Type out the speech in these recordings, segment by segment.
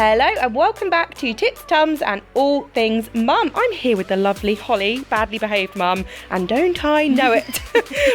Hello and welcome back to Tits, Tums and All Things Mum. I'm here with the lovely Hollie Badly Behaved Mum, and don't I know it?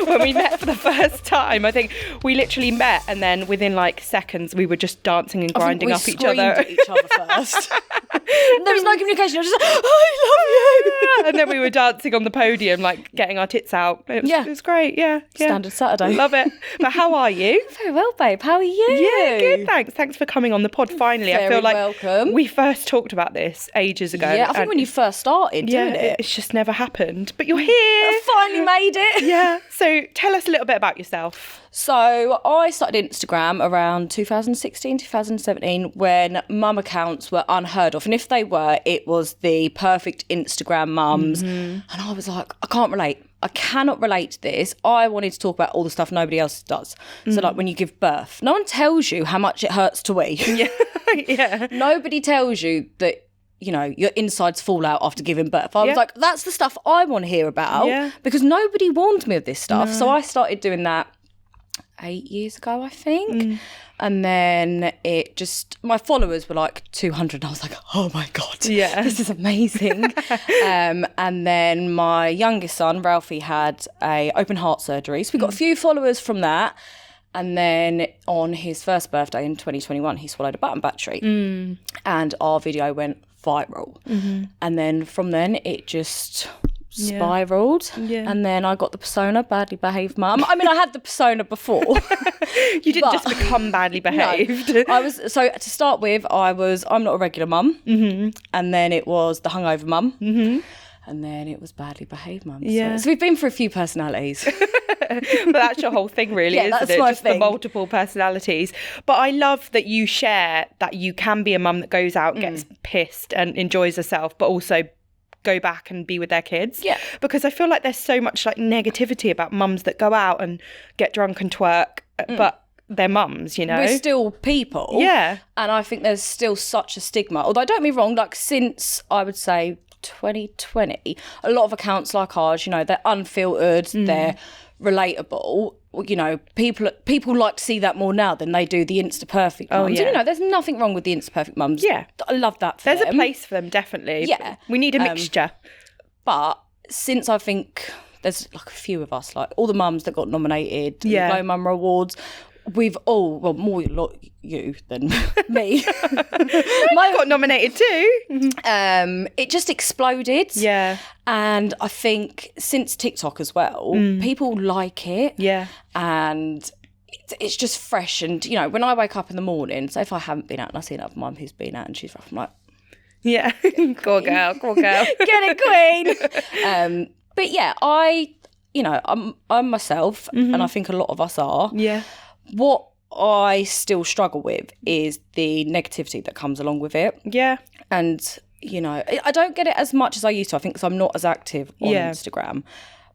When we met for the first time, I think we literally met and then within like seconds we were just dancing and grinding up each other. At each other first. There was no communication. I was just like, I love you. And then we were dancing on the podium, like getting our tits out. It was great, yeah. Standard Saturday. Love it. But how are you? Very well, babe. How are you? Yeah, good, thanks. Thanks for coming on the pod finally. I feel like welcome. We first talked about this ages ago. Yeah, I think when you first started doing it. It's just never happened. But you're here. I finally made it. Yeah. So tell us a little bit about yourself. So I started Instagram around 2016, 2017 when mum accounts were unheard of. And if they were, it was the perfect Instagram mums. Mm-hmm. And I was like, I can't relate. I cannot relate to this. I wanted to talk about all the stuff nobody else does. So like when you give birth, no one tells you how much it hurts to wee. Yeah. Yeah. Nobody tells you that, you know, your insides fall out after giving birth. I was like, that's the stuff I want to hear about because nobody warned me of this stuff. No. So I started doing that 8 years ago, I think. And then it just, my followers were like 200 and I was like, oh my God, this is amazing. And then my youngest son, Ralphie, had a open heart surgery. So we got a few followers from that. And then on his first birthday in 2021, he swallowed a button battery. And our video went viral. And then from then it just spiraled. And then I got the persona badly behaved mum. I mean, I had the persona before. You didn't just become badly behaved. No, I was, so to start with, I'm not a regular mum. And then it was the hungover mum. And then it was badly behaved mum. Yeah. So we've been for a few personalities. But that's your whole thing really, isn't that's it? My just thing. The multiple personalities. But I love that you share that you can be a mum that goes out, gets pissed and enjoys herself, but also go back and be with their kids. Yeah. Because I feel like there's so much like negativity about mums that go out and get drunk and twerk, but they're mums, you know. We're still people. Yeah. And I think there's still such a stigma. Although don't get me wrong, like since I would say 2020, a lot of accounts like ours, you know, they're unfiltered, they're relatable. You know, people like to see that more now than they do the Insta perfect mums. And, you know, there's nothing wrong with the Insta perfect mums. Yeah. I love that for There's them. a place for them, definitely. Yeah. We need a mixture. But since I think there's like a few of us, like all the mums that got nominated, Glow Mum Awards, we've all, well, more you than me. I got nominated too. It just exploded. Yeah. And I think since TikTok as well, people like it. Yeah. And it's just fresh. And, you know, when I wake up in the morning, so if I haven't been out and I see another mum who's been out and she's rough, I'm like, yeah, cool girl. Get it, queen. But yeah, I'm myself, and I think a lot of us are. Yeah. What I still struggle with is the negativity that comes along with it. Yeah. And, you know, I don't get it as much as I used to, I think, because I'm not as active on Instagram.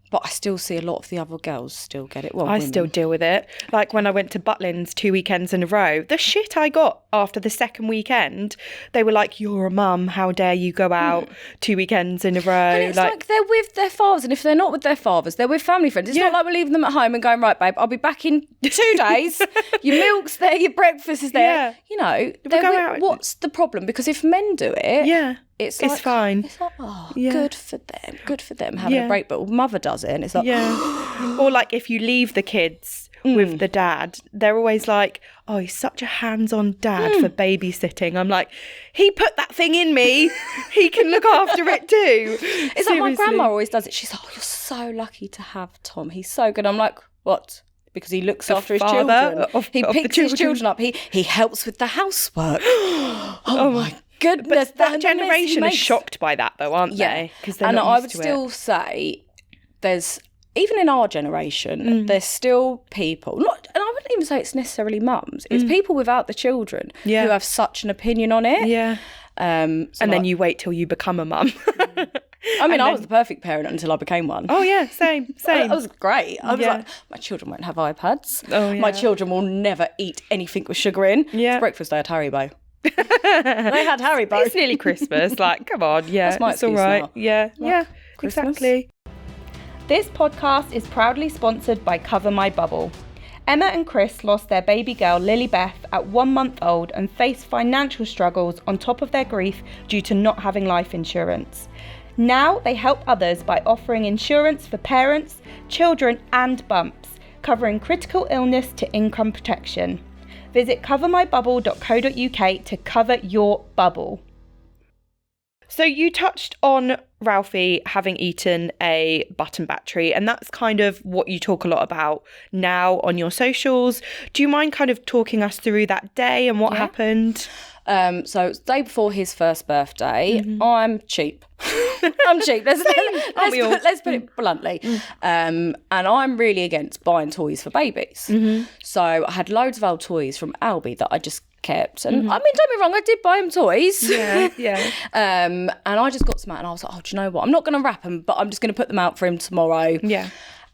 But I still see a lot of the other girls still get it. Well, I still deal with it. Like when I went to Butlins 2 weekends in a row, the shit I got after the second weekend, they were like, you're a mum, how dare you go out 2 weekends in a row. And it's like they're with their fathers, and if they're not with their fathers, they're with family friends. It's not like we're leaving them at home and going, right, babe, I'll be back in 2 days. Your milk's there, your breakfast is there. Yeah. You know, what's the problem? Because if men do it, it's fine. It's like, good for them having a break. But mother does it, and it's like, or like if you leave the kids with the dad, they're always like, oh, he's such a hands-on dad for babysitting. I'm like, he put that thing in me. He can look after it too. It's like my grandma always does it. She's like, oh, you're so lucky to have Tom. He's so good. I'm like, what? Because he looks after his children. He picks his children up. He helps with the housework. Oh my goodness. But that generation is shocked by that though, aren't they? And I would still say there's, even in our generation, there's still people, and I wouldn't even say it's necessarily mums, it's people without the children who have such an opinion on it. Yeah. And then you wait till you become a mum. I mean, I was the perfect parent until I became one. Oh yeah, same. That was great. I was like, my children won't have iPads. Oh, yeah. My children will never eat anything with sugar in. Yeah. For breakfast, they had Haribo. They had Haribo. It's nearly Christmas. Like, come on. Yeah, that's my it's all right. Now. Yeah, Christmas. Exactly. This podcast is proudly sponsored by Cover My Bubble. Emma and Chris lost their baby girl Lily Beth at 1 month old and faced financial struggles on top of their grief due to not having life insurance. Now they help others by offering insurance for parents, children and bumps, covering critical illness to income protection. Visit covermybubble.co.uk to cover your bubble. So you touched on Ralphie having eaten a button battery, and that's kind of what you talk a lot about now on your socials. Do you mind kind of talking us through that day and what happened? So it's the day before his first birthday. I'm cheap. I'm cheap. Let's put it bluntly. And I'm really against buying toys for babies. So I had loads of old toys from Albi that I just kept. And I mean, don't get me wrong, I did buy him toys. And I just got some out and I was like, oh, do you know what? I'm not going to wrap them, but I'm just going to put them out for him tomorrow.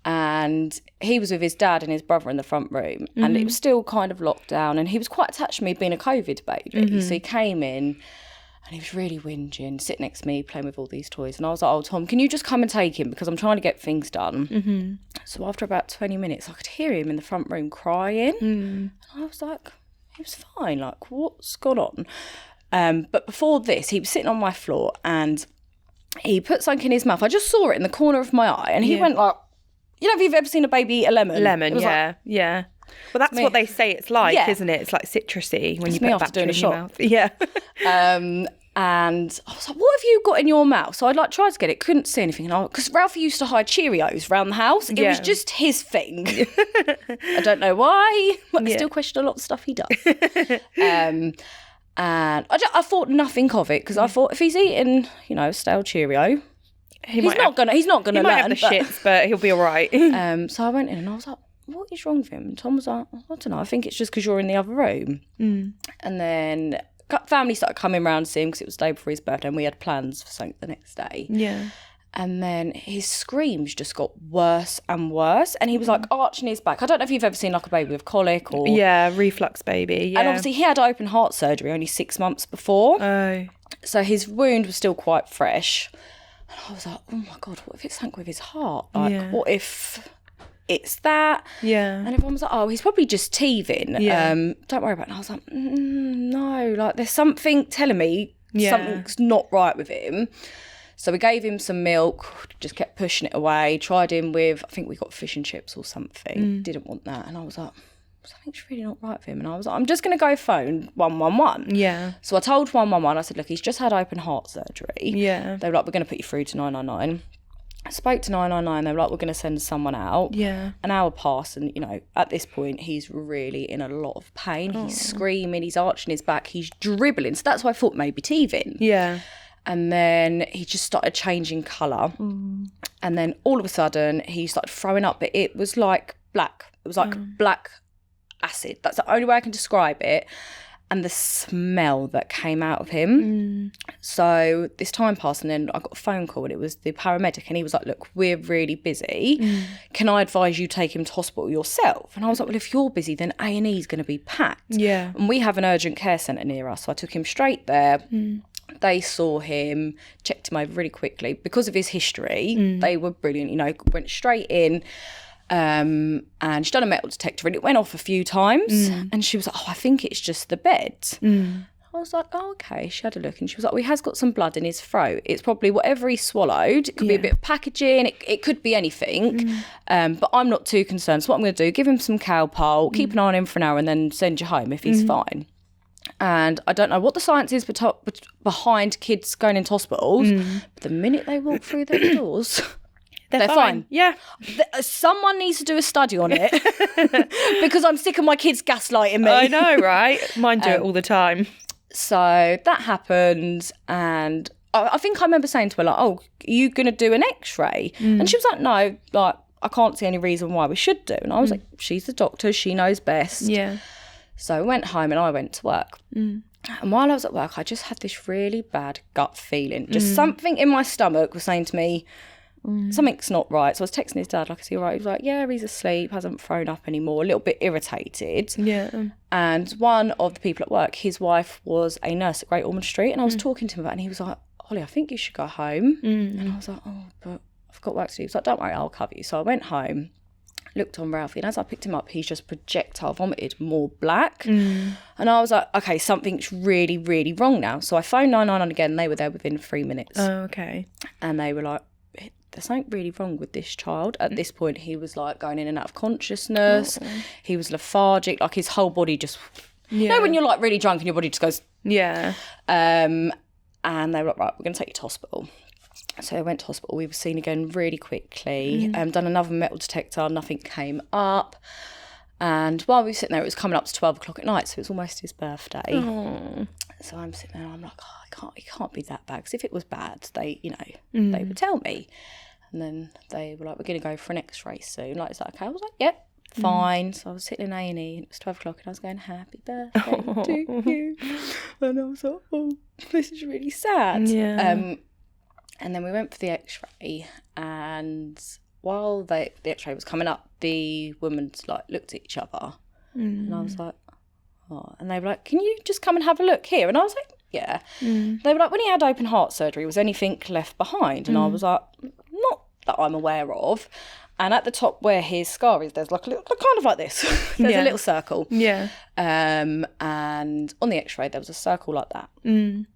And he was with his dad and his brother in the front room, and it was still kind of locked down, and he was quite attached to me being a COVID baby. So he came in and he was really whinging, sitting next to me, playing with all these toys. And I was like, oh, Tom, can you just come and take him? Because I'm trying to get things done. So after about 20 minutes, I could hear him in the front room crying. And I was like, he was fine. Like, what's gone on? But before this, he was sitting on my floor and he put something in his mouth. I just saw it in the corner of my eye, and he went like, you know, if you've ever seen a baby eat a lemon? Lemon, yeah. Well, that's what they say it's like, isn't it? It's like citrusy when you put a battery in your mouth. And I was like, what have you got in your mouth? So I tried to get it, couldn't see anything. Because Ralphie used to hide Cheerios around the house. It was just his thing. I don't know why. I still question a lot of stuff he does. And I thought nothing of it, because I thought if he's eating, you know, stale Cheerio, he's not gonna learn. Might have the shits, but he'll be all right. So I went in and I was like, what is wrong with him? And Tom was like, I don't know, I think it's just because you're in the other room. And then family started coming around to see him because it was the day before his birthday and we had plans for something the next day. And then his screams just got worse and worse, and he was like arching his back. I don't know if you've ever seen like a baby with colic or reflux baby. And obviously he had open heart surgery only 6 months before. So his wound was still quite fresh. And I was like, oh my God, what if it sank with his heart? Like, what if it's that? And everyone was like, oh, he's probably just teething. Don't worry about it. And I was like, no, like there's something telling me something's not right with him. So we gave him some milk, just kept pushing it away, tried him with, I think we got fish and chips or something. Didn't want that. And I was like, something's really not right for him. And I was like, I'm just going to go phone 111. So I told 111, I said, look, he's just had open heart surgery. They were like, we're going to put you through to 999. I spoke to 999, they were like, we're going to send someone out. An hour passed, and, you know, at this point, he's really in a lot of pain. He's screaming, he's arching his back, he's dribbling. So that's why I thought maybe teething. And then he just started changing colour. And then all of a sudden, he started throwing up, but it was like black. It was like black acid. That's the only way I can describe it. And the smell that came out of him. So this time passed, and then I got a phone call, and it was the paramedic, and he was like, look, we're really busy. Can I advise you take him to hospital yourself? And I was like, well, if you're busy, then A&E is going to be packed. And we have an urgent care centre near us. So I took him straight there. They saw him, checked him over really quickly. Because of his history, they were brilliant, you know, went straight in. And she'd done a metal detector and it went off a few times. And she was like, oh, I think it's just the bed. I was like, oh, okay. She had a look and she was like, well, he has got some blood in his throat. It's probably whatever he swallowed. It could be a bit of packaging. It could be anything. But I'm not too concerned. So what I'm going to do, give him some Calpol, keep an eye on him for an hour and then send you home if he's fine. And I don't know what the science is behind kids going into hospitals, but the minute they walk through the doors... They're fine. Someone needs to do a study on it because I'm sick of my kids gaslighting me. I know, right? Mine do it all the time. So that happened, and I think I remember saying to her, like, oh, are you going to do an x-ray? And she was like, no, like, I can't see any reason why we should do. And I was like, she's the doctor, she knows best. So I went home and I went to work. And while I was at work, I just had this really bad gut feeling. Just something in my stomach was saying to me, something's not right. So I was texting his dad, like, is he all right? He was like, yeah, he's asleep, hasn't thrown up anymore, a little bit irritated. And one of the people at work, his wife was a nurse at Great Ormond Street, and I was talking to him about it, and he was like, Hollie, I think you should go home. And I was like, oh, but I've got work to do. He was like, don't worry, I'll cover you. So I went home, looked on Ralphie, and as I picked him up, he's just projectile vomited more black. And I was like, okay, something's really, really wrong now. So I phoned 999 again, and they were there within 3 minutes. Oh, okay. And they were like, there's something really wrong with this child. At this point, he was like going in and out of consciousness. He was lethargic, like his whole body just... You know when you're like really drunk and your body just goes... Yeah. And they were like, right, we're going to take you to hospital. So I went to hospital. We were seen again really quickly. Done another metal detector. Nothing came up. And while we were sitting there, it was coming up to 12 o'clock at night. So it was almost his birthday. Aww. So I'm sitting there and I'm like, it can't be that bad. Because if it was bad, they would tell me. And then they were like, we're going to go for an x-ray soon. Like, is that okay? I was like, yep, fine. So I was sitting in A&E and it was 12 o'clock and I was going, happy birthday to you. And I was like, oh, this is really sad. Yeah. And then we went for the x-ray, and while the x-ray was coming up, the women like looked at each other, and I was like, oh. And they were like, can you just come and have a look here? And I was like, yeah. They were like, when he had open heart surgery, was anything left behind? And I was like, not that I'm aware of. And at the top where his scar is, there's like a little, kind of like this. There's a little circle. Yeah. And on the x-ray, there was a circle like that. And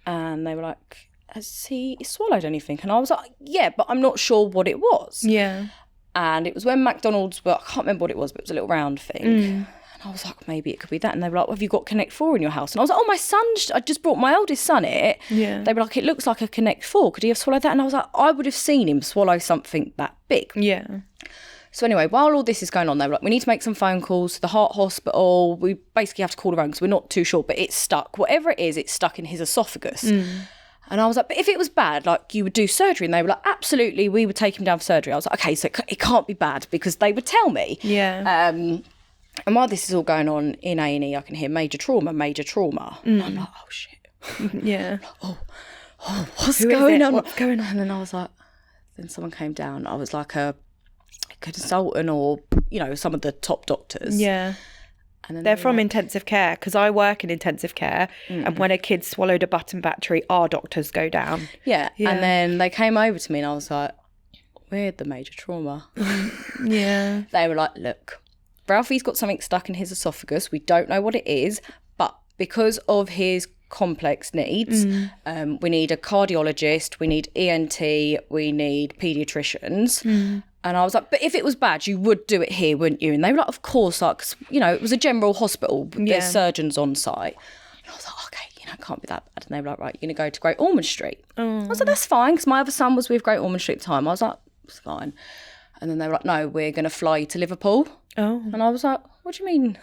they were like, has he swallowed anything? And I was like, yeah, but I'm not sure what it was. Yeah. And it was when McDonald's, I can't remember what it was, but it was a little round thing. And I was like, maybe it could be that. And they were like, well, have you got Connect 4 in your house? And I was like, oh, my son, I just brought my oldest son it. Yeah. They were like, it looks like a Connect 4. Could he have swallowed that? And I was like, I would have seen him swallow something that big. Yeah. So anyway, while all this is going on, they were like, we need to make some phone calls to the heart hospital. We basically have to call around because we're not too sure, but it's stuck. Whatever it is, it's stuck in his esophagus. And I was like, but if it was bad, like you would do surgery. And they were like, absolutely, we would take him down for surgery. I was like, okay, so it can't be bad because they would tell me. Yeah. And while this is all going on in A&E, I can hear major trauma. And I'm like, oh, shit. Yeah. What's going on? What's going on? And then I was like, then someone came down. I was like a consultant or, some of the top doctors. Yeah. And then they're from intensive care because I work in intensive care, and when a kid swallowed a button battery, our doctors go down. Yeah. And then they came over to me and I was like, we're the major trauma. Yeah. They were like, look, Ralphie's got something stuck in his esophagus. We don't know what it is, but because of his complex needs, we need a cardiologist, we need ENT, we need paediatricians. And I was like, but if it was bad, you would do it here, wouldn't you? And they were like, of course, like, 'cause, it was a general hospital. There's surgeons on site. And I was like, okay, it can't be that bad. And they were like, right, you're going to go to Great Ormond Street. I was like, that's fine, because my other son was with Great Ormond Street at the time. I was like, it's fine. And then they were like, no, we're going to fly you to Liverpool. Oh. And I was like, what do you mean?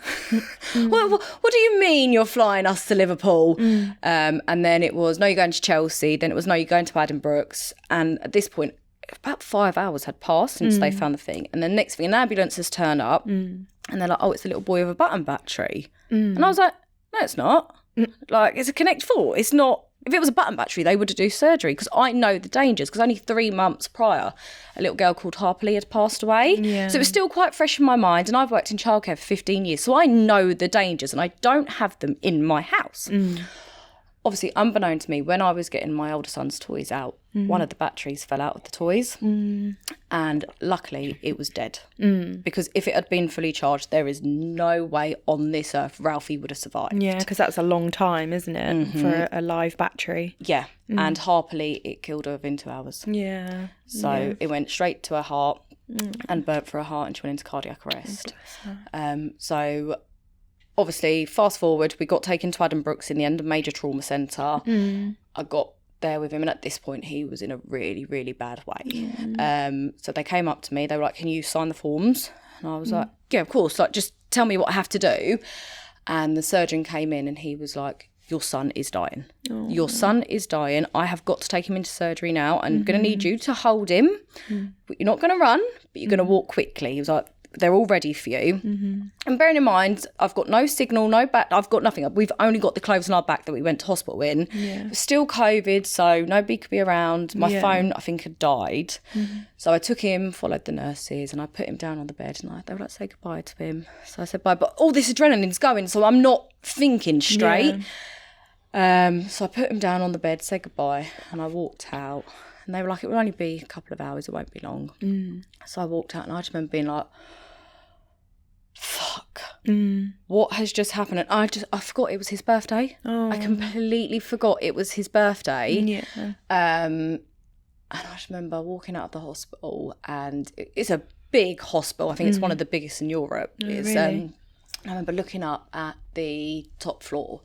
What do you mean you're flying us to Liverpool? And then it was, no, you're going to Chelsea. Then it was, no, you're going to Addenbrooke's. And at this point, about 5 hours had passed since they found the thing. And then next thing, an ambulance has turned up and they're like, oh, it's a little boy with a button battery. And I was like, no, it's not. Like, it's a Connect 4. It's not. If it was a button battery, they would do surgery because I know the dangers. Because only 3 months prior, a little girl called Harper had passed away. Yeah. So it was still quite fresh in my mind. And I've worked in childcare for 15 years. So I know the dangers and I don't have them in my house. Obviously, unbeknown to me, when I was getting my older son's toys out, one of the batteries fell out of the toys. And luckily, it was dead. Because if it had been fully charged, there is no way on this earth Ralphie would have survived. Yeah, because that's a long time, isn't it, for a live battery? Yeah. And Harper, it killed her within 2 hours. Yeah. So it went straight to her heart and burnt through her heart and she went into cardiac arrest. So... obviously, fast forward, we got taken to Addenbrooke's in the end, a major trauma centre. I got there with him, and at this point, he was in a really, really bad way. So they came up to me. They were like, can you sign the forms? And I was like, yeah, of course. Like, just tell me what I have to do. And the surgeon came in and he was like, your son is dying. Your son is dying. I have got to take him into surgery now. I'm going to need you to hold him. But you're not going to run, but you're going to walk quickly. He was like, they're all ready for you. And bearing in mind, I've got no signal, no back, I've got nothing. We've only got the clothes on our back that we went to hospital in. It was still COVID, so nobody could be around. My phone, I think, had died. So I took him, followed the nurses, and I put him down on the bed, and they were like, say goodbye to him. So I said bye, but all this adrenaline's going, so I'm not thinking straight. So I put him down on the bed, said goodbye, and I walked out. And they were like, it will only be a couple of hours, it won't be long. So I walked out, and I just remember being like, fuck, what has just happened? And I forgot it was his birthday. I completely forgot it was his birthday. And I just remember walking out of the hospital, and it's a big hospital. I think it's one of the biggest in Europe. It's I remember looking up at the top floor.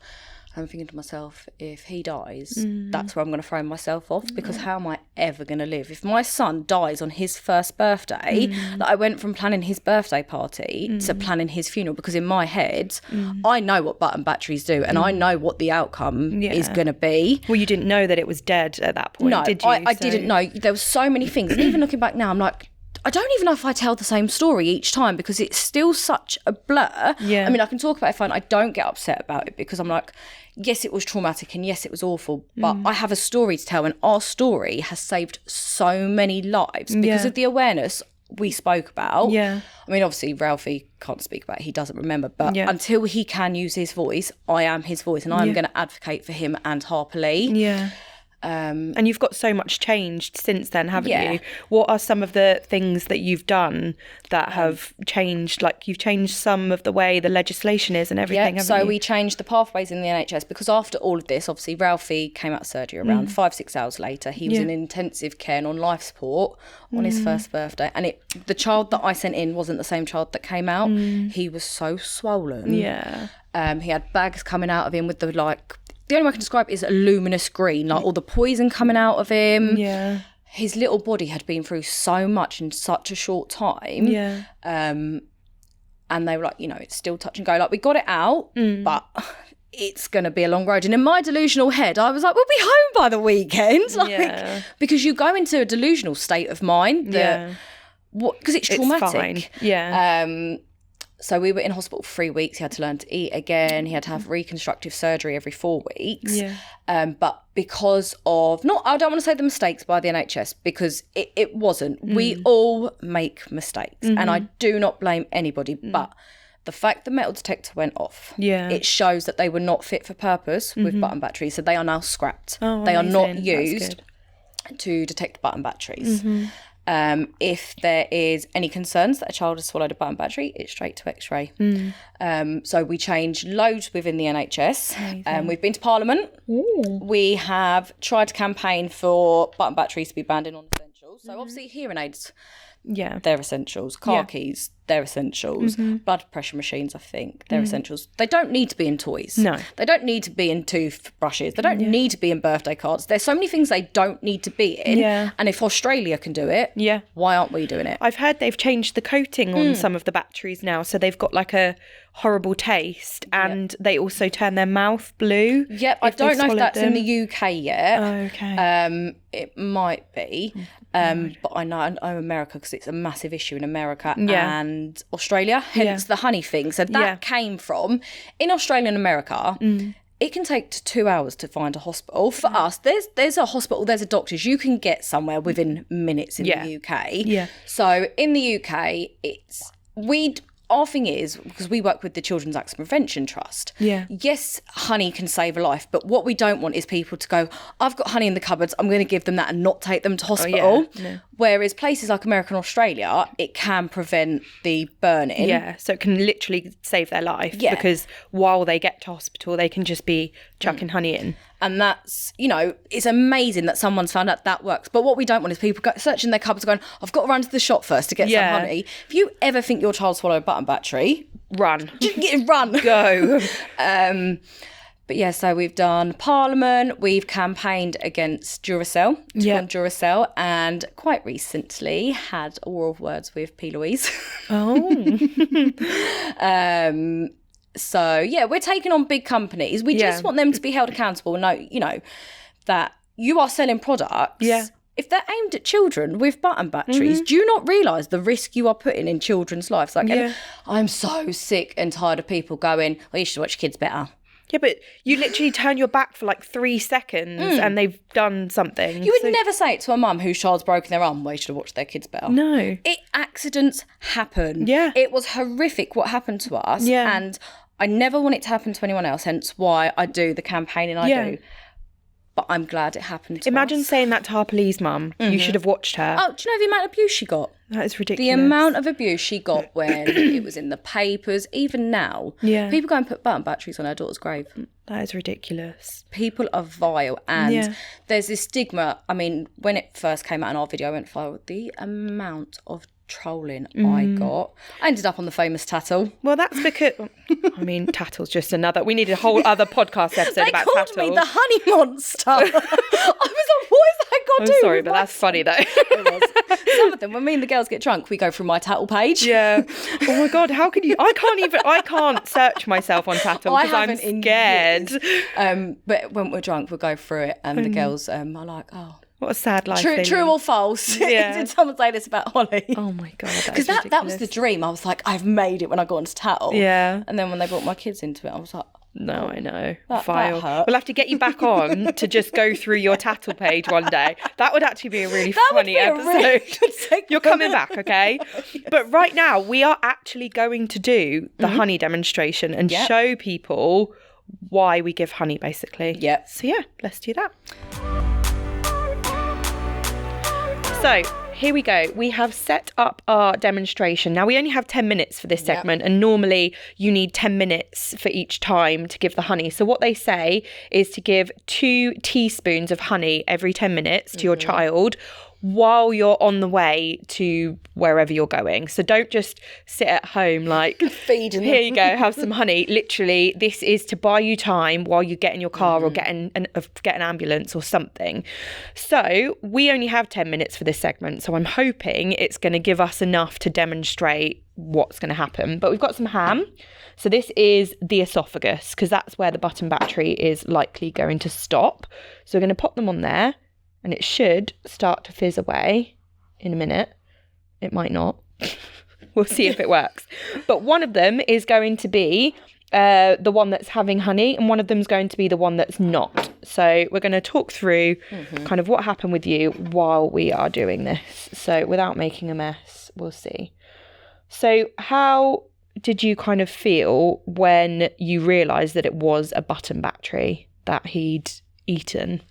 I'm thinking to myself, if he dies, that's where I'm going to throw myself off, because how am I ever going to live? If my son dies on his first birthday, like I went from planning his birthday party to planning his funeral, because in my head, I know what button batteries do, and I know what the outcome is going to be. Well, you didn't know that it was dead at that point, did you? I didn't know. There were so many things. And even looking back now, I'm like, I don't even know if I tell the same story each time, because it's still such a blur. I mean, I can talk about it fine. I don't get upset about it, because I'm like, yes, it was traumatic, and yes, it was awful, but I have a story to tell, and our story has saved so many lives because of the awareness we spoke about. I mean, obviously, Ralphie can't speak about it. He doesn't remember, but until he can use his voice, I am his voice, and I'm going to advocate for him and Harper Lee. And you've got so much changed since then, haven't you? What are some of the things that you've done that have changed? Like, you've changed some of the way the legislation is and everything, haven't you? So we changed the pathways in the NHS, because after all of this, obviously Ralphie came out of surgery around 5-6 hours later. He was in intensive care and on life support on his first birthday, and the child that I sent in wasn't the same child that came out. He was so swollen. He had bags coming out of him with the only way I can describe it is a luminous green, like all the poison coming out of him. His little body had been through so much in such a short time. And they were like, it's still touch and go. Like, we got it out, but it's going to be a long road. And in my delusional head, I was like, we'll be home by the weekend. Because you go into a delusional state of mind that, because it's traumatic. Fine. So we were in hospital for 3 weeks. He had to learn to eat again. He had to have reconstructive surgery every 4 weeks. But because of, I don't want to say the mistakes by the NHS, because it wasn't. We all make mistakes. And I do not blame anybody. But the fact the metal detector went off, it shows that they were not fit for purpose with button batteries. So they are now scrapped. They are not used to detect button batteries. If there is any concerns that a child has swallowed a button battery, it's straight to X-ray. So we changed loads within the NHS. We've been to Parliament. We have tried to campaign for button batteries to be banned in non-essentials. So obviously hearing aids, they're essentials. Car keys, they're essentials. Blood pressure machines, I think, they're essentials. They don't need to be in toys. No. They don't need to be in toothbrushes. They don't need to be in birthday cards. There's so many things they don't need to be in. And if Australia can do it, why aren't we doing it? I've heard they've changed the coating on some of the batteries now, so they've got like a horrible taste, and they also turn their mouth blue. I don't know if that's in the UK yet. Okay. It might be. But I know America, because it's a massive issue in America and Australia, hence the honey thing. So that came from, in Australia and America, it can take 2 hours to find a hospital. For us, there's a hospital, there's a doctor's, you can get somewhere within minutes in the UK. So in the UK, our thing is, because we work with the Children's Accident Prevention Trust, yes, honey can save a life, but what we don't want is people to go, I've got honey in the cupboards, I'm going to give them that and not take them to hospital. Whereas places like America and Australia, it can prevent the burning. So it can literally save their life, because while they get to hospital, they can just be chucking honey in. And that's, it's amazing that someone's found out that works. But what we don't want is people searching their cupboards going, I've got to run to the shop first to get some honey. If you ever think your child swallowed a button battery, run. Run. Go. But so we've done Parliament, we've campaigned against Duracell, Duracell, and quite recently had oral words with P. Louise. So, we're taking on big companies. We just want them to be held accountable and know, that you are selling products. If they're aimed at children with button batteries, do you not realise the risk you are putting in children's lives? I'm so sick and tired of people going, you should watch kids better. Yeah, but you literally turn your back for like 3 seconds and they've done something. You would never say it to a mum whose child's broken their arm, you should have watched their kids better. No. Accidents happen. It was horrific what happened to us. And I never want it to happen to anyone else, hence why I do the campaigning I do. but I'm glad it happened to Imagine us. saying that to our police mum. You should have watched her. Oh, do you know the amount of abuse she got? That is ridiculous. The amount of abuse she got when it was in the papers, even now. Yeah. People go and put button batteries on her daughter's grave. That is ridiculous. People are vile, and there's this stigma. I mean, when it first came out in our video, I went viral. The amount of trolling I got. I ended up on the famous tattle. Well, that's because, I mean, tattle's just another, we needed a whole other podcast episode about tattle. They called me the honey monster. I was like, what has that got to do I'm sorry, with but my that's funny though. It was. Some of them, when me and the girls get drunk, we go through my tattle page. Yeah. Oh my God, how could you? I can't search myself on tattle because I'm scared. But when we're drunk, we'll go through it, and the girls are like, oh. What a sad life. True or false? Yeah. Did someone say this about Hollie? Oh my God. Because that was the dream. I was like, I've made it when I got onto tattle. Yeah. And then when they brought my kids into it, I was like, no, I know. That hurt. We'll have to get you back on to just go through your tattle page one day. That would actually be a really funny episode. Really good segment. You're coming back, okay? But right now, we are actually going to do the honey demonstration and show people why we give honey, basically. Yeah. So yeah, let's do that. So here we go. We have set up our demonstration. Now we only have 10 minutes for this segment, and normally you need 10 minutes for each time to give the honey. So what they say is to give 2 teaspoons of honey every 10 minutes to your child while you're on the way to wherever you're going. So don't just sit at home like, feeding them. Here you go, have some honey. Literally, this is to buy you time while you get in your car or get an ambulance or something. So we only have 10 minutes for this segment. So I'm hoping it's going to give us enough to demonstrate what's going to happen. But we've got some ham. So this is the esophagus, because that's where the button battery is likely going to stop. So we're going to pop them on there. And it should start to fizz away in a minute. It might not. We'll see if it works. But one of them is going to be the one that's having honey, and one of them is going to be the one that's not. So we're going to talk through kind of what happened with you while we are doing this. So without making a mess, we'll see. So how did you kind of feel when you realised that it was a button battery that he'd eaten?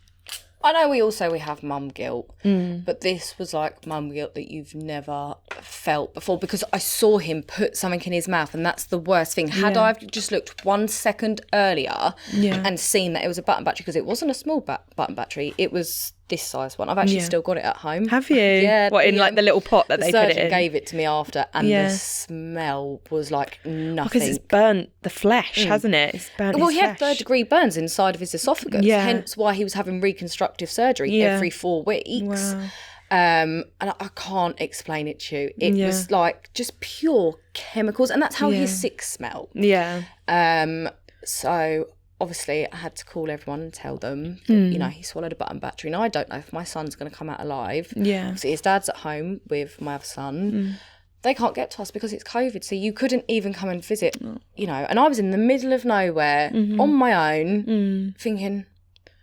I know we have mum guilt, but this was like mum guilt that you've never felt before, because I saw him put something in his mouth, and that's the worst thing. Had I just looked 1 second earlier and seen that it was a button battery, because it wasn't a small button battery, it was this size one. I've actually still got it at home. Have you? Yeah. What, in like the little pot that they put it in? The surgeon gave it to me after, and the smell was like nothing. Because it's burnt the flesh, hasn't it? It's burnt Well, his he had flesh. 3rd-degree burns inside of his esophagus, hence why he was having reconstructive surgery every 4 weeks. Wow. And I can't explain it to you. It was like just pure chemicals, and that's how his sick smell. Yeah. So obviously I had to call everyone and tell them that, he swallowed a button battery. Now I don't know if my son's going to come out alive. Yeah. Obviously his dad's at home with my other son. They can't get to us because it's COVID, so you couldn't even come and visit, and I was in the middle of nowhere on my own thinking,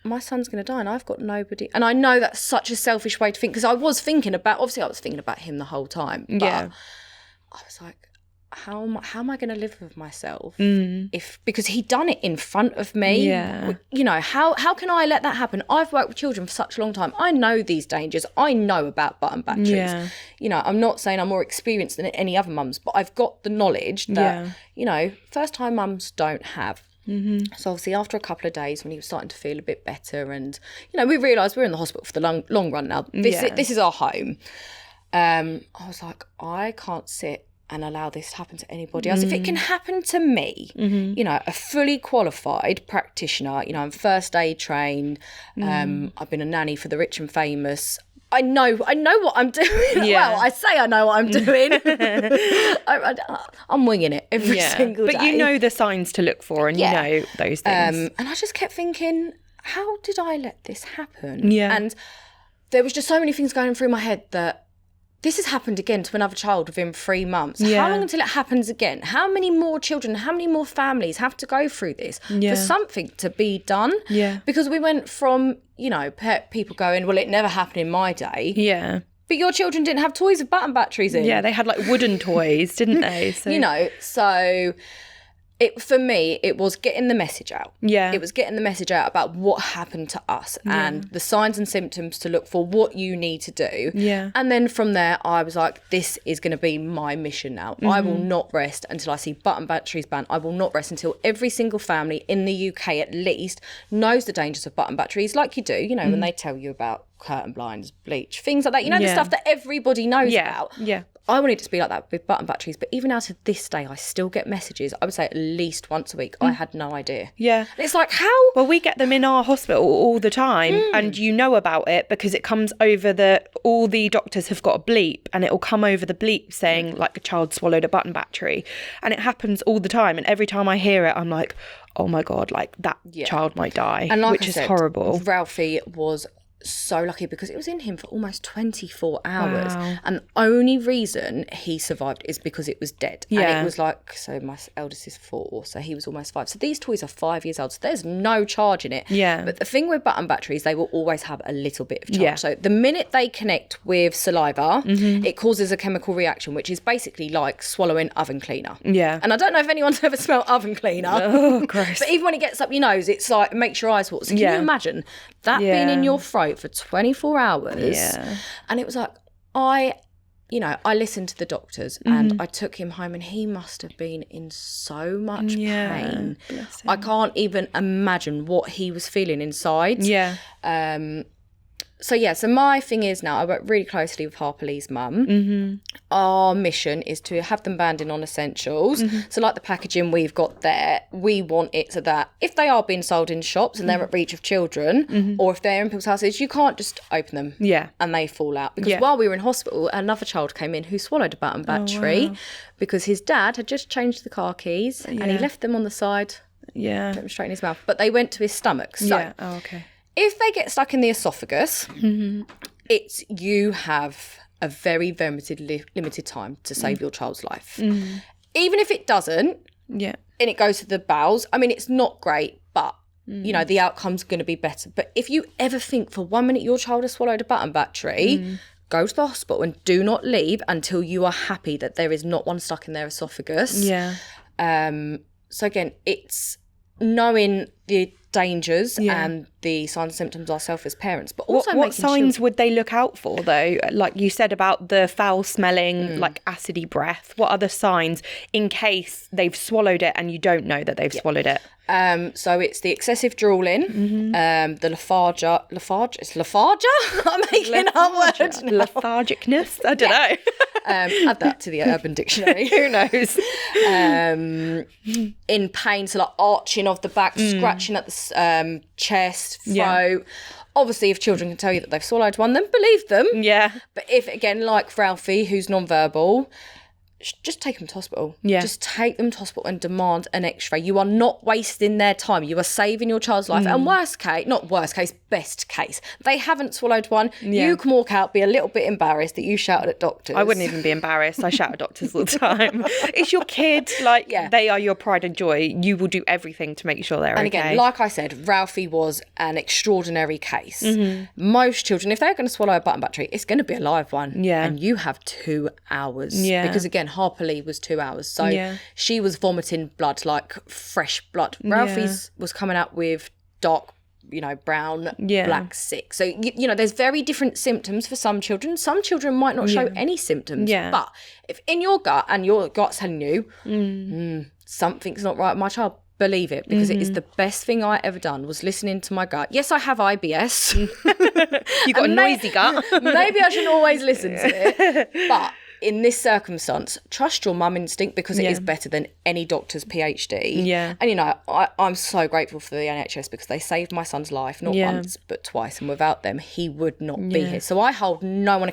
my son's going to die and I've got nobody. And I know that's such a selfish way to think, because I was thinking about him the whole time. But I was like, how am I going to live with myself because he'd done it in front of me? How can I let that happen? I've worked with children for such a long time. I know these dangers. I know about button batteries. I'm not saying I'm more experienced than any other mums, but I've got the knowledge that first time mums don't have. So obviously after a couple of days, when he was starting to feel a bit better, and we realised we're in the hospital for the long run now, this is our home, I was like, I can't sit and allow this to happen to anybody else. If it can happen to me, a fully qualified practitioner, I'm first aid trained, I've been a nanny for the rich and famous. I know what I'm doing. Well, I say I know what I'm doing. I'm winging it every single day. But you know the signs to look for, and you know those things. And I just kept thinking, how did I let this happen? Yeah. And there was just so many things going through my head that this has happened again to another child within 3 months. How long until it happens again? How many more children, how many more families have to go through this for something to be done? Yeah. Because we went from, people going, well, it never happened in my day. Yeah. But your children didn't have toys with button batteries in. Yeah, they had like wooden toys, didn't they? So. So For me, it was getting the message out. Yeah. It was getting the message out about what happened to us and the signs and symptoms to look for, what you need to do. Yeah. And then from there, I was like, this is going to be my mission now. I will not rest until I see button batteries banned. I will not rest until every single family in the UK at least knows the dangers of button batteries, like you do, you know, when they tell you about curtain blinds, bleach, things like that. You know, the stuff that everybody knows about. Yeah. I want it to be like that with button batteries, but even now to this day, I still get messages. I would say at least once a week. I had no idea. Yeah. And it's like, how? Well, we get them in our hospital all the time, and you know about it because it comes over all the doctors have got a bleep, and it will come over the bleep saying like a child swallowed a button battery, and it happens all the time. And every time I hear it, I'm like, oh my God, like that child might die, and like which is horrible. Ralphie was so lucky because it was in him for almost 24 hours. Wow. And the only reason he survived is because it was dead. Yeah. And it was like, so my eldest is 4, so he was almost 5. So these toys are 5 years old, so there's no charge in it. Yeah. But the thing with button batteries, they will always have a little bit of charge. Yeah. So the minute they connect with saliva, it causes a chemical reaction, which is basically like swallowing oven cleaner. Yeah. And I don't know if anyone's ever smelled oven cleaner. Oh, gross. But even when it gets up your nose, it's like, it makes your eyes water. So can you imagine that being in your throat for 24 hours? Yeah. And it was like, I listened to the doctors and I took him home, and he must have been in so much pain. I can't even imagine what he was feeling inside. Yeah. So my thing is now, I work really closely with Harperley's mum. Our mission is to have them banned in non-essentials. So like the packaging we've got there, we want it so that if they are being sold in shops and they're at reach of children, or if they're in people's houses, you can't just open them and they fall out. Because while we were in hospital, another child came in who swallowed a button battery because his dad had just changed the car keys and he left them on the side. Yeah. Put them straight in his mouth. But they went to his stomach. So if they get stuck in the esophagus, you have a very limited time to save your child's life. Even if it doesn't, and it goes to the bowels, I mean, it's not great, but you know, the outcome's going to be better. But if you ever think for 1 minute your child has swallowed a button battery, go to the hospital and do not leave until you are happy that there is not one stuck in their esophagus. Yeah. So again, it's knowing the dangers and the signs and symptoms ourselves as parents, but also what signs would they look out for though? Like you said about the foul smelling, like acidy breath, what other signs in case they've swallowed it and you don't know that they've swallowed it? So it's the excessive drooling, the lethargia. I'm making up words now. Lethargicness. I don't know. Add that to the Urban Dictionary. Who knows? In pain, so like arching of the back, scratching at the chest, throat. Yeah. Obviously, if children can tell you that they've swallowed one, then believe them. Yeah. But if, again, like Ralphie, who's non-verbal, just take them to hospital. Yeah. Just take them to hospital and demand an x-ray. You are not wasting their time. You are saving your child's life. And best case, they haven't swallowed one. Yeah. You can walk out, be a little bit embarrassed that you shouted at doctors. I wouldn't even be embarrassed. I shout at doctors all the time. It's your kid. Like, they are your pride and joy. You will do everything to make sure they're okay. And again, like I said, Ralphie was an extraordinary case. Most children, if they're going to swallow a button battery, it's going to be a live one. Yeah. And you have 2 hours. Yeah. Because again, Harperley was 2 hours. So she was vomiting blood, like fresh blood. Ralphie's was coming out with dark, brown, black sick. So, there's very different symptoms for some children. Some children might not show any symptoms. Yeah. But if in your gut and your gut's telling you, something's not right with my child, believe it, because it is the best thing I ever done was listening to my gut. Yes, I have IBS. You got a noisy gut. Maybe I shouldn't always listen to it. But in this circumstance, trust your mum instinct, because it is better than any doctor's PhD. Yeah. And, I'm so grateful for the NHS because they saved my son's life, not once, but twice. And without them, he would not be here. So I hold no one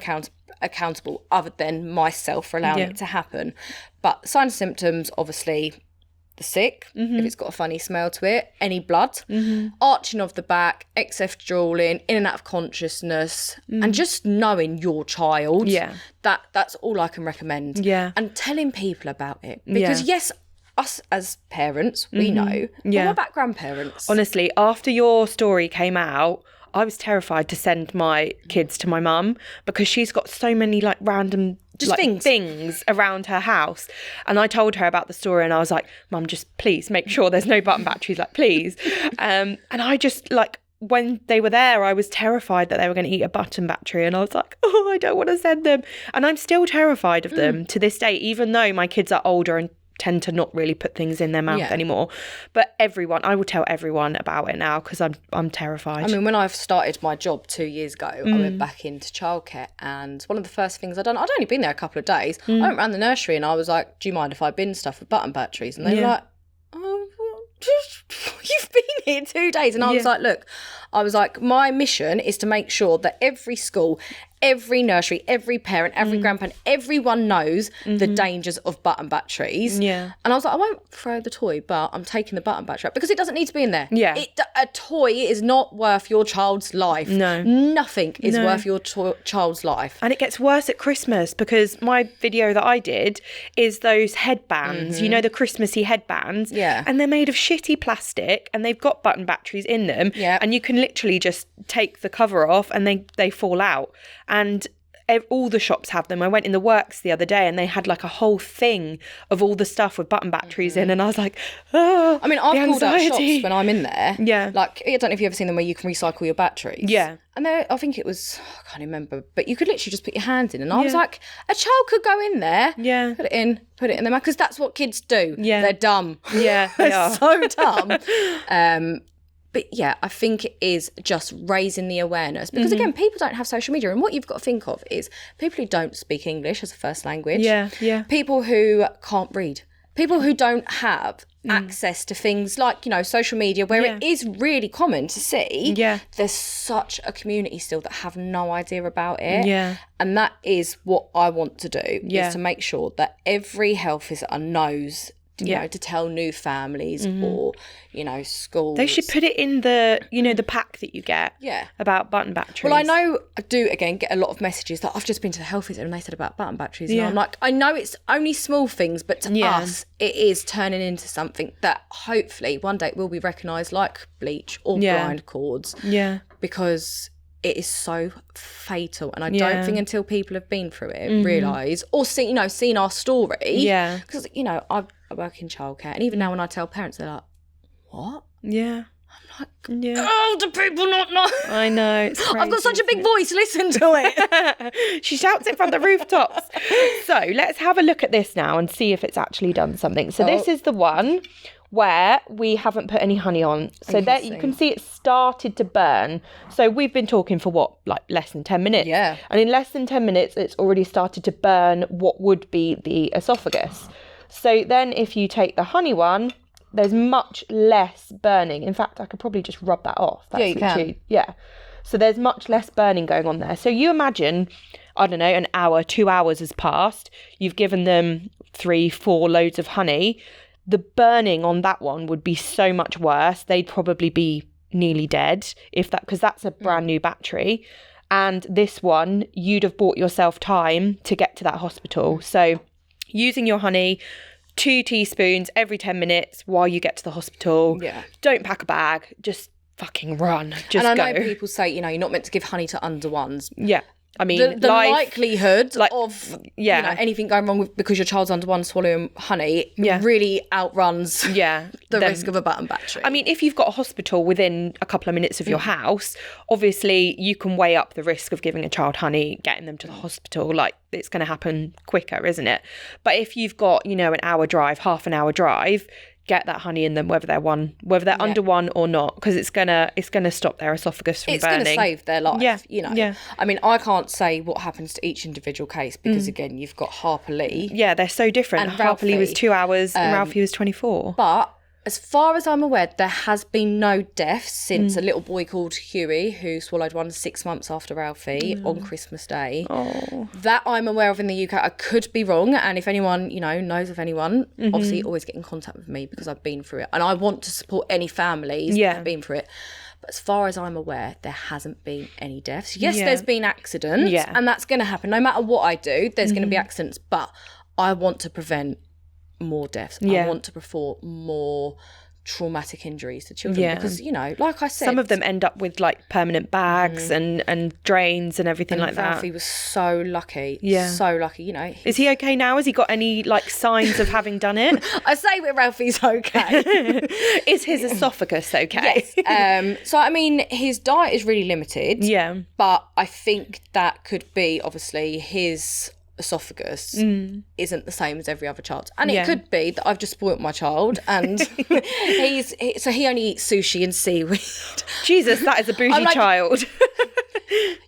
accountable other than myself for allowing it to happen. But signs and symptoms, obviously, the sick, if it's got a funny smell to it, any blood, arching of the back, excess drooling, in and out of consciousness, and just knowing your child. Yeah. That's all I can recommend. Yeah. And telling people about it. Because yes, us as parents, we know. But what about grandparents? Honestly, after your story came out, I was terrified to send my kids to my mum because she's got so many like random just things around her house. And I told her about the story and I was like, Mum, just please make sure there's no button batteries, like please. And I just like, when they were there, I was terrified that they were going to eat a button battery. And I was like, oh, I don't want to send them. And I'm still terrified of them to this day, even though my kids are older and tend to not really put things in their mouth anymore. But I will tell everyone about it now because I'm terrified. I mean, when I started my job 2 years ago, I went back into childcare, and one of the first things I'd only been there a couple of days. I went around the nursery and I was like, do you mind if I bin stuff with button batteries? And they were like, oh, you've been here 2 days. And I was like, look, my mission is to make sure that every school, every nursery, every parent, every grandparent, everyone knows the dangers of button batteries. Yeah. And I was like, I won't throw the toy, but I'm taking the button battery out because it doesn't need to be in there. Yeah. A toy is not worth your child's life. No. Nothing is worth your child's life. And it gets worse at Christmas because my video that I did is those headbands, you know, the Christmassy headbands. Yeah. And they're made of shitty plastic and they've got button batteries in them. Yeah. And you can literally just take the cover off and they fall out. And all the shops have them. I went in the Works the other day and they had like a whole thing of all the stuff with button batteries in, and I was like, oh, I mean, I've called out shops when I'm in there. Yeah. Like, I don't know if you've ever seen them where you can recycle your batteries. Yeah. And I think it was, I can't remember, but you could literally just put your hand in. And I was like, a child could go in there, put it in their mouth, because that's what kids do. Yeah. They're dumb. Yeah. They're so dumb. But yeah, I think it is just raising the awareness because again, people don't have social media, and what you've got to think of is people who don't speak English as a first language. Yeah, yeah. People who can't read. People who don't have access to things like, you know, social media where it is really common to see. Yeah. There's such a community still that have no idea about it. Yeah. And that is what I want to do is to make sure that every health visitor knows, you know, to tell new families or, you know, schools. They should put it in the, you know, the pack that you get about button batteries. Well, I know I do, again, get a lot of messages that I've just been to the health visitor and they said about button batteries. And I'm like, I know it's only small things, but to us, it is turning into something that hopefully one day it will be recognised like bleach or blind cords. Yeah. Because it is so fatal, and I don't think until people have been through it realise or seen our story. Yeah, because you know I work in childcare, and even now when I tell parents, they're like, "What?" Yeah, I'm like, "Oh, do people not know?" I know. It's crazy, I've got such a big voice. Listen to it. She shouts it from the rooftops. So let's have a look at this now and see if it's actually done something. So this is the one where we haven't put any honey on. So there you can see it started to burn. So we've been talking for what, like less than 10 minutes? Yeah. And in less than 10 minutes, it's already started to burn what would be the esophagus. So then if you take the honey one, there's much less burning. In fact, I could probably just rub that off. That's you can. Yeah. So there's much less burning going on there. So you imagine, I don't know, an hour, 2 hours has passed. You've given them 3-4 loads of honey. The burning on that one would be so much worse. They'd probably be nearly dead because that's a brand new battery. And this one, you'd have bought yourself time to get to that hospital. So using your honey, 2 teaspoons every 10 minutes while you get to the hospital. Yeah. Don't pack a bag. Just fucking run. Just and I know people say, you know, you're not meant to give honey to under ones. Yeah. I mean, the likelihood of you know, anything going wrong because your child's under one swallowing honey really outruns the risk of a button battery. I mean, if you've got a hospital within a couple of minutes of your house, obviously you can weigh up the risk of giving a child honey, getting them to the hospital. Like, it's going to happen quicker, isn't it? But if you've got, you know, an hour drive, half an hour drive, get that honey in them, whether they're under one or not, because it's gonna stop their esophagus from burning. It's gonna save their life. You know. Yeah. I mean, I can't say what happens to each individual case because again, you've got Harper Lee. Yeah, they're so different. And Harper Lee was 2 hours, and Ralphie was 24. But as far as I'm aware, there has been no deaths since a little boy called Huey, who swallowed one 6 months after Ralphie on Christmas Day. Oh. That I'm aware of in the UK. I could be wrong. And if anyone, you know, knows of anyone, obviously always get in contact with me because I've been through it. And I want to support any families that have been through it. But as far as I'm aware, there hasn't been any deaths. Yes, there's been accidents. Yeah. And that's going to happen. No matter what I do, there's going to be accidents. But I want to prevent more deaths. I want to prevent more traumatic injuries to children because, you know, like I said, some of them end up with like permanent bags and drains and everything like that. Ralphie was so lucky. You know. Is he okay now? Has he got any like signs of having done it? I say that Ralphie's okay. Is his esophagus okay? Yes. So I mean, his diet is really limited. Yeah. But I think that could be, obviously, his esophagus isn't the same as every other child, and it could be that I've just spoilt my child and he only eats sushi and seaweed. Jesus, that is a bougie child.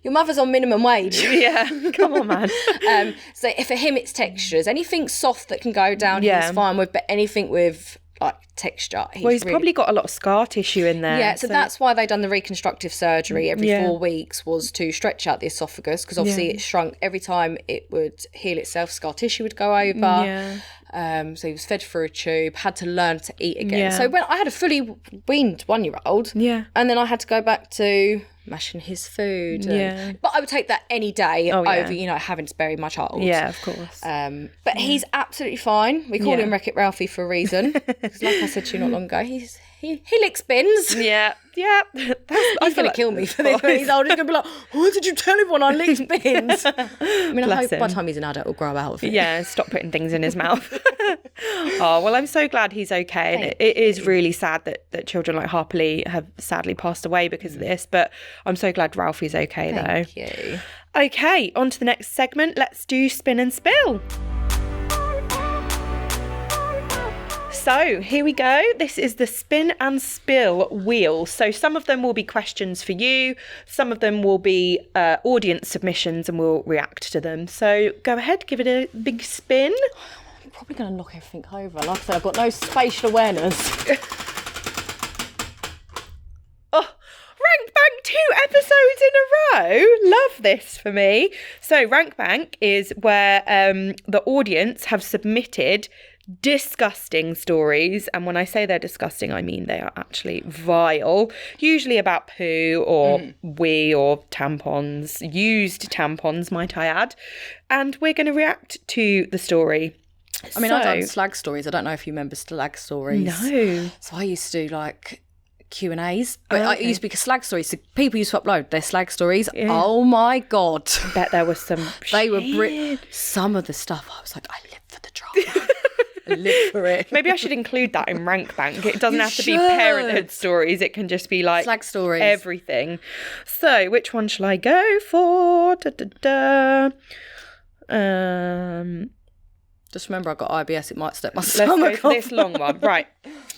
Your mother's on minimum wage. Yeah, come on, man. So for him it's textures, anything soft that can go down he's fine with, but anything with like texture, he's probably got a lot of scar tissue in there. So that's why they done the reconstructive surgery every 4 weeks, was to stretch out the esophagus, because obviously it shrunk every time it would heal itself, scar tissue would go over. So he was fed through a tube, had to learn to eat again. So when I had a fully weaned 1-year-old, and then I had to go back to mashing his food. But I would take that any day over, you know, having to bury my child. Yeah, of course. But he's absolutely fine. We call him Wreck-It Ralphie for a reason. Because like I said to you not long ago, he licks bins. Yeah. He's going to kill me for this when he's old. He's going to be like, why did you tell everyone I licked bins? I mean, I hope by the time he's an adult, he'll grow out of it. Yeah, stop putting things in his mouth. Oh, well, I'm so glad he's okay. And it is really sad that children like Harper Lee have sadly passed away because of this. But I'm so glad Ralphie's okay, though. Thank you. Okay, on to the next segment. Let's do Spin and Spill. So here we go. This is the Spin and Spill wheel. So some of them will be questions for you. Some of them will be audience submissions and we'll react to them. So go ahead, give it a big spin. I'm probably going to knock everything over. Like I said, I've got no spatial awareness. Rank Bank 2 episodes in a row. Love this for me. So Rank Bank is where the audience have submitted disgusting stories, and when I say they're disgusting, I mean they are actually vile, usually about poo or wee or tampons, used tampons, might I add, and we're going to react to the story. I mean, I've done slag stories. I don't know if you remember slag stories. No. So I used to do like Q&As, but I used to be slag stories, so people used to upload their slag stories. Oh my god, I bet there was some they were some of the stuff I was like, I live for the drama. Live for it. Maybe I should include that in Rank Bank. It doesn't have to be parenthood stories. It can just be like slag stories, everything. So which one shall I go for? Just remember, I've got IBS. It might step my stomach. Let's go for this long one. Right.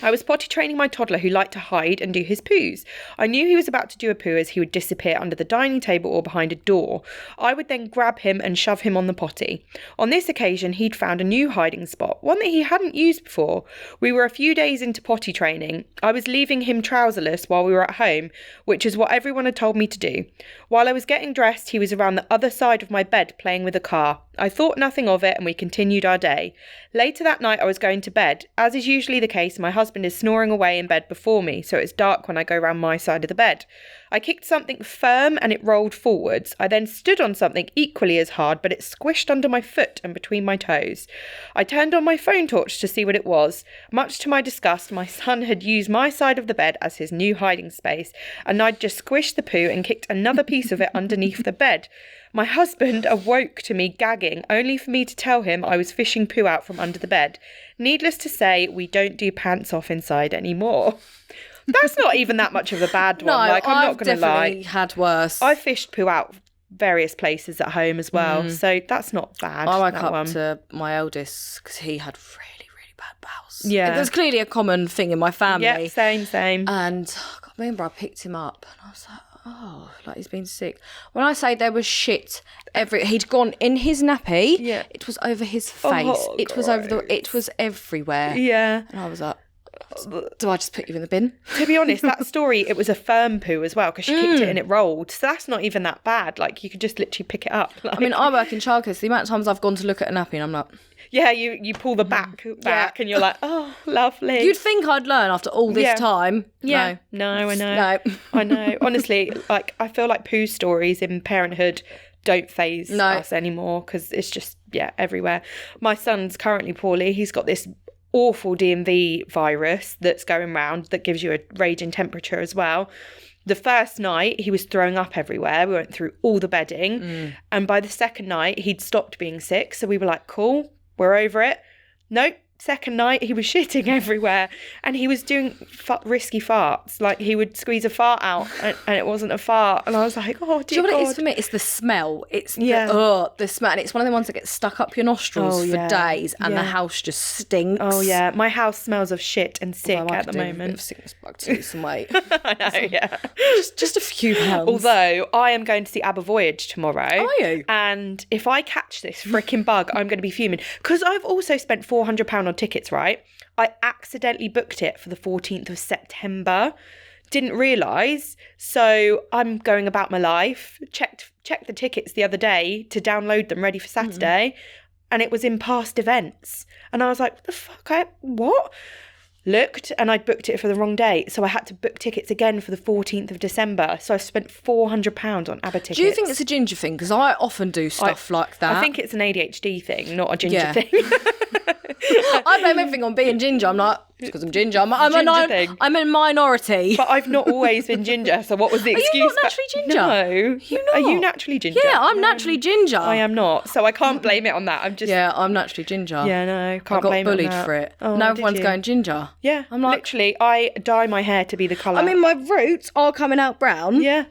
I was potty training my toddler who liked to hide and do his poos. I knew he was about to do a poo as he would disappear under the dining table or behind a door. I would then grab him and shove him on the potty. On this occasion, he'd found a new hiding spot, one that he hadn't used before. We were a few days into potty training. I was leaving him trouserless while we were at home, which is what everyone had told me to do. While I was getting dressed, he was around the other side of my bed playing with a car. I thought nothing of it and we continued our day. Later that night I was going to bed. As is usually the case, my husband is snoring away in bed before me, so it's dark when I go round my side of the bed. I kicked something firm and it rolled forwards. I then stood on something equally as hard, but it squished under my foot and between my toes. I turned on my phone torch to see what it was. Much to my disgust, my son had used my side of the bed as his new hiding space, and I'd just squished the poo and kicked another piece of it underneath the bed. My husband awoke to me gagging, only for me to tell him I was fishing poo out from under the bed. Needless to say, we don't do pants off inside anymore. That's not even that much of a bad one. I'm not going to lie. I've definitely had worse. I fished poo out various places at home as well, so that's not bad. I woke up to my eldest because he had really, really bad bowels. Yeah. It was clearly a common thing in my family. Yeah, same. And I remember I picked him up and I was like, oh, like he's been sick. When I say there was shit he'd gone in his nappy. Yeah. It was over his face. It was it was everywhere. Yeah. And I was like, do I just put you in the bin? To be honest, that story, it was a firm poo as well because she kicked it and it rolled. So that's not even that bad. Like you could just literally pick it up. Like, I mean, I work in childcare, so the amount of times I've gone to look at a nappy and I'm like... Yeah, you pull the back and you're like, oh, lovely. You'd think I'd learn after all this time. Yeah. No, I know. No. I know. Honestly, like I feel like poo stories in parenthood don't faze us anymore because it's just, everywhere. My son's currently poorly. He's got this awful DMV virus that's going around that gives you a raging temperature as well. The first night, he was throwing up everywhere. We went through all the bedding. And by the second night, he'd stopped being sick. So we were like, cool, we're over it. Nope. Second night, he was shitting everywhere. And he was doing risky farts. Like, he would squeeze a fart out and it wasn't a fart. And I was like, oh, dear Do you know what God. it is for me? It's the smell. It's the smell. And it's one of the ones that gets stuck up your nostrils for days and the house just stinks. Oh, yeah. My house smells of shit and sick Although I at the could do with moment. a bit of sickness bug to lose some weight. I know, yeah. Just a few pounds. Although I am going to see ABBA Voyage tomorrow. Are you? And if I catch this freaking bug, I'm going to be fuming. Because I've also spent £400 on tickets, right? I accidentally booked it for the 14th of September. Didn't realise. So I'm going about my life. Checked the tickets the other day to download them ready for Saturday. And it was in past events. And I was like, what the fuck? What? Looked and I'd booked it for the wrong date. So I had to book tickets again for the 14th of December. So I spent £400 on ABBA tickets. Do you think it's a ginger thing? Because I often do stuff like that. I think it's an ADHD thing, not a ginger thing. I blame everything on being ginger. I'm like, it's because I'm ginger. I'm a minority. But I've not always been ginger, so what was the excuse? Are you not naturally ginger? No. Are you naturally ginger? Yeah, I'm naturally ginger. I am not, so I can't blame it on that. I'm naturally ginger. Yeah, no, can't I blame got it on bullied that. for it. Oh, now did everyone's you? going ginger. Yeah, I'm like, literally, I dye my hair to be the colour. I mean, my roots are coming out brown. Yeah.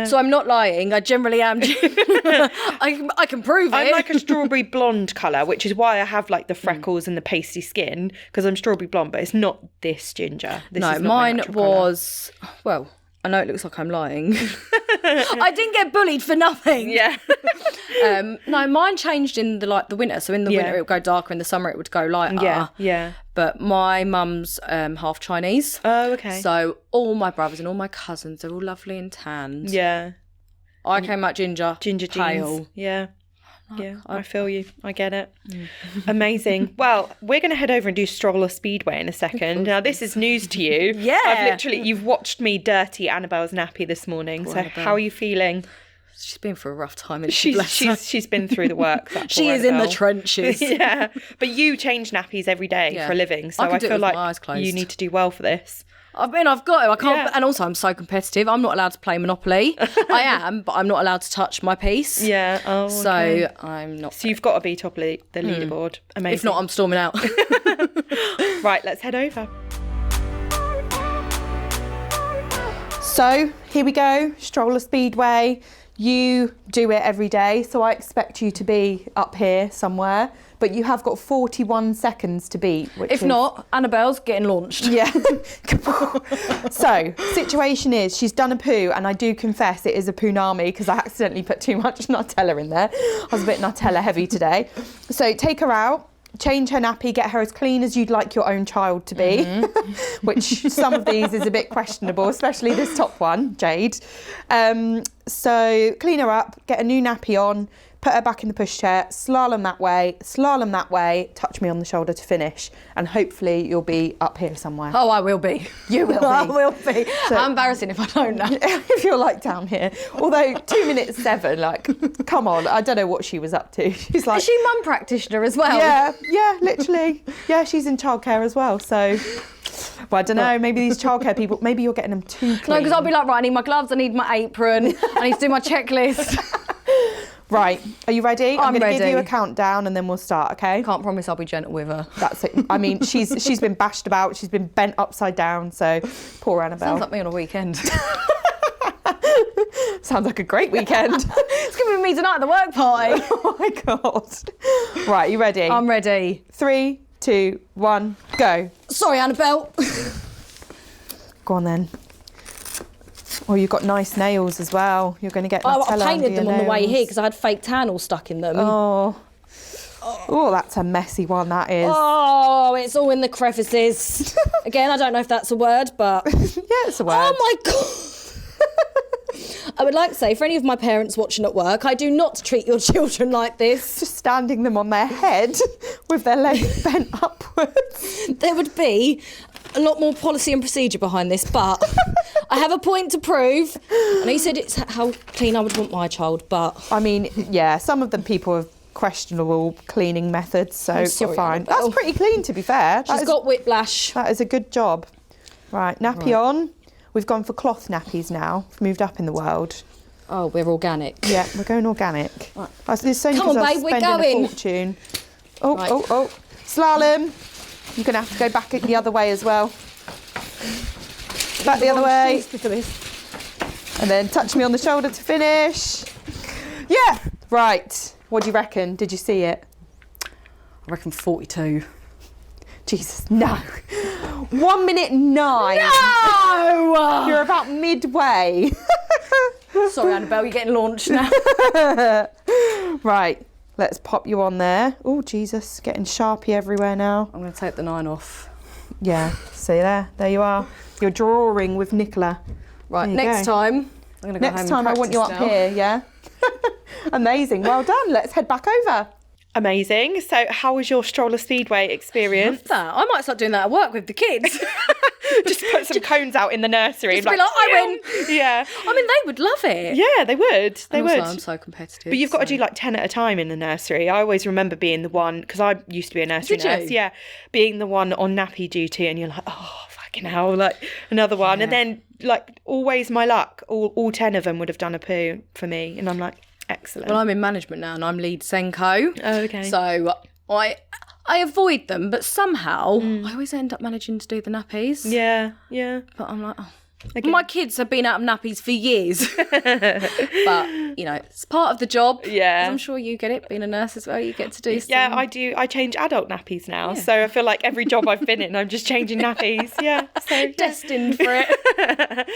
So I'm not lying. I generally am. I can prove it. I'm like a strawberry blonde colour, which is why I have like the freckles and the pasty skin, because I'm strawberry blonde, but it's not this ginger. This is not mine was... well, I know it looks like I'm lying. I didn't get bullied for nothing. Yeah. No, mine changed in the winter. So in the winter it would go darker, in the summer it would go lighter. Yeah. But my mum's half Chinese. Oh, okay. So all my brothers and all my cousins, they're all lovely and tanned. Yeah. I came out ginger pale. Jeans. Yeah. Yeah, I feel you. I get it. Amazing. Well, we're going to head over and do stroller speedway in a second. Now, this is news to you. Yeah. You've watched me dirty Annabelle's nappy this morning. So how are you feeling? She's been through a rough time. And she's been through the work. She is in the trenches. Yeah. But you change nappies every day for a living. So I feel like you need to do well for this. I've got to. I can't. And also, I'm so competitive. I'm not allowed to play Monopoly. I am, but I'm not allowed to touch my piece. Yeah. Oh, okay. So I'm not. So you've got to be top of the leaderboard. Amazing. If not, I'm storming out. Right, let's head over. So here we go. Stroller speedway. You do it every day, so I expect you to be up here somewhere. But you have got 41 seconds to beat. If not, Annabelle's getting launched. Yeah. So, situation is, she's done a poo, and I do confess it is a poonami because I accidentally put too much Nutella in there. I was a bit Nutella heavy today. So take her out, change her nappy, get her as clean as you'd like your own child to be, which some of these is a bit questionable, especially this top one, Jade. So clean her up, get a new nappy on, put her back in the pushchair, slalom that way, touch me on the shoulder to finish, and hopefully you'll be up here somewhere. Oh, I will be. You will be. I will be. So, how embarrassing if I don't know. If you're like down here. Although 2 minutes 7, like, come on, I don't know what she was up to. She's like... Is she mum practitioner as well? Yeah, literally. Yeah, she's in childcare as well, so... Well, I don't know, maybe these childcare people, maybe you're getting them too clean. No, because I'll be like, right, I need my gloves, I need my apron, I need to do my checklist. Right, are you ready? I'm going to give ready. you a countdown and then we'll start, okay? Can't promise I'll be gentle with her. That's it. I mean, she's been bashed about, she's been bent upside down, so poor Annabelle. Sounds like me on a weekend. Sounds like a great weekend. It's going to be me tonight at the work party. Oh my God. Right, you ready? I'm ready. 3, 2, 1, go. Sorry, Annabelle. Go on then. Oh, you've got nice nails as well. You're going to get Nutella I painted under them your on the way nails. here because I had fake tan all stuck in them. Oh, that's a messy one, that is. Oh, it's all in the crevices. Again, I don't know if that's a word, but... Yeah, it's a word. Oh my God. I would like to say, for any of my parents watching at work, I do not treat your children like this. Just standing them on their head with their legs bent upwards. There would be a lot more policy and procedure behind this, but I have a point to prove. I know you said it's how clean I would want my child, but... I mean, yeah, some of the people have questionable cleaning methods, so sorry, you're fine. Annabelle. That's pretty clean, to be fair. She's got whiplash. That is a good job. Right, nappy on. We've gone for cloth nappies now. We've moved up in the world. Oh, we're organic. Yeah, we're going organic. Right. It's only Come on, because I babe, was we're spending going. a fortune. Oh, Right. oh. Slalom. You're going to have to go back the other way as well. Back the other way. And then touch me on the shoulder to finish. Yeah. Right. What do you reckon? Did you see it? I reckon 42. Jesus, no. 1 minute 9. No! You're about midway. Sorry, Annabelle, you're getting launched now. Right, let's pop you on there. Oh, Jesus, getting Sharpie everywhere now. I'm going to take the 9 off. Yeah, see there you are. You're drawing with Nicola. Right, next time, I'm going to go home Next and time I want you up practice now. here, yeah? Amazing, well done. Let's head back over. Amazing. So how was your stroller speedway experience? That. I might start doing that at work with the kids. Just put some cones out in the nursery. Just be like, I win. Yeah. I mean, they would love it. Yeah, they would. They And would. also, I'm so competitive. But you've got to do like 10 at a time in the nursery. I always remember being the one, because I used to be a nursery Did you? nurse. Yeah. Being the one on nappy duty, and you're like, oh, fucking hell, like another one. Yeah. And then, like, always my luck, all 10 of them would have done a poo for me. And I'm like, excellent. Well, I'm in management now and I'm lead Senko. Oh, okay. So I avoid them, but somehow I always end up managing to do the nappies. Yeah, yeah. But I'm like, oh. Again. My kids have been out of nappies for years. But, you know, it's part of the job. Yeah. As I'm sure you get it, being a nurse as well, you get to do some. Yeah, I do. I change adult nappies now. Yeah. So I feel like every job I've been in, I'm just changing nappies. Yeah. So Destined for it.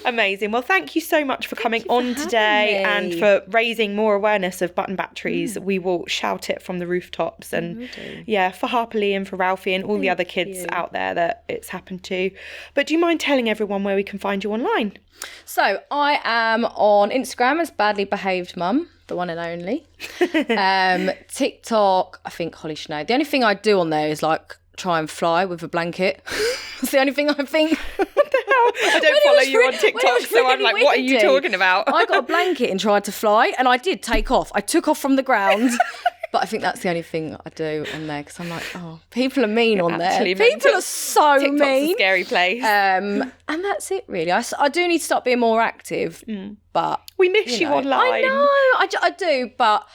Amazing. Well, thank you so much for coming on having today me. and for raising more awareness of button batteries. We will shout it from the rooftops. And yeah, for Harperly and for Ralphie and all the other kids you. out there that it's happened to. But do you mind telling everyone where we can find you online? So I am on Instagram as Badly Behaved Mum, the one and only. TikTok, I think Hollie Sinead. The only thing I do on there is like try and fly with a blanket. That's the only thing I think. I don't follow you on TikTok, so I'm like, what are you talking about? I got a blanket and tried to fly, and I did take off. I took off from the ground. But I think that's the only thing I do on there, because I'm like, oh, people are mean on there. Actually, man, People are so TikTok's mean. a scary place. And that's it, really. I do need to start being more active, but we miss you know, online. I know, I do, but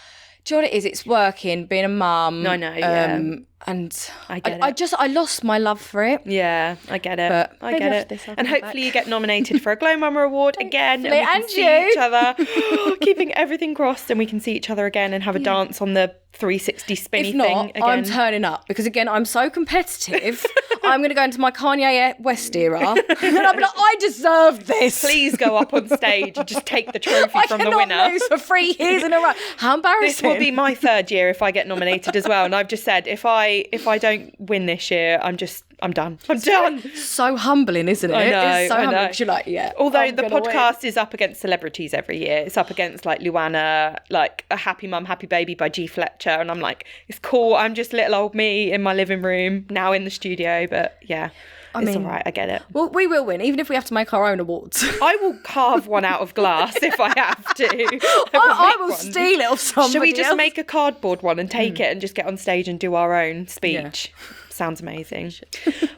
do you know what it is? It's working, being a mum. I know, yeah. And I get it. I lost my love for it. Yeah, I get it. But I maybe get after it. this I'll And come hopefully back. you get nominated for a Glow Mama Award again, and we can And see you. each other. Keeping everything crossed, and we can see each other again and have a dance on the 360 spinny If not, thing again. I'm turning up, because again, I'm so competitive. I'm going to go into my Kanye West era, and I'll be like, I deserve this. Please go up on stage and just take the trophy from the winner. I cannot lose for 3 years in a row. How embarrassing! This will be my 3rd year if I get nominated as well. And I've just said, if I don't win this year, I'm done. I'm done. So humbling, isn't it? I know, It's so I know. humbling. 'Cause you're like, yeah. Although I'm the gonna podcast is up against celebrities every year. It's up against like Luana, like A Happy Mum, Happy Baby by G. Fletcher. And I'm like, it's cool. I'm just little old me in my living room, now in the studio. But yeah, it's all right. I get it. Well, we will win, even if we have to make our own awards. I will carve one out of glass if I have to. I will steal it off somebody Should we just else. make a cardboard one and take it and just get on stage and do our own speech? Yeah. Sounds amazing.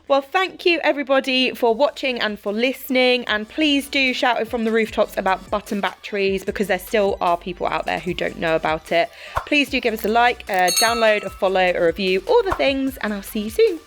Well, thank you everybody for watching and for listening, and please do shout it from the rooftops about button batteries, because there still are people out there who don't know about it. Please do give us a like, a download, a follow, a review, all the things, and I'll see you soon.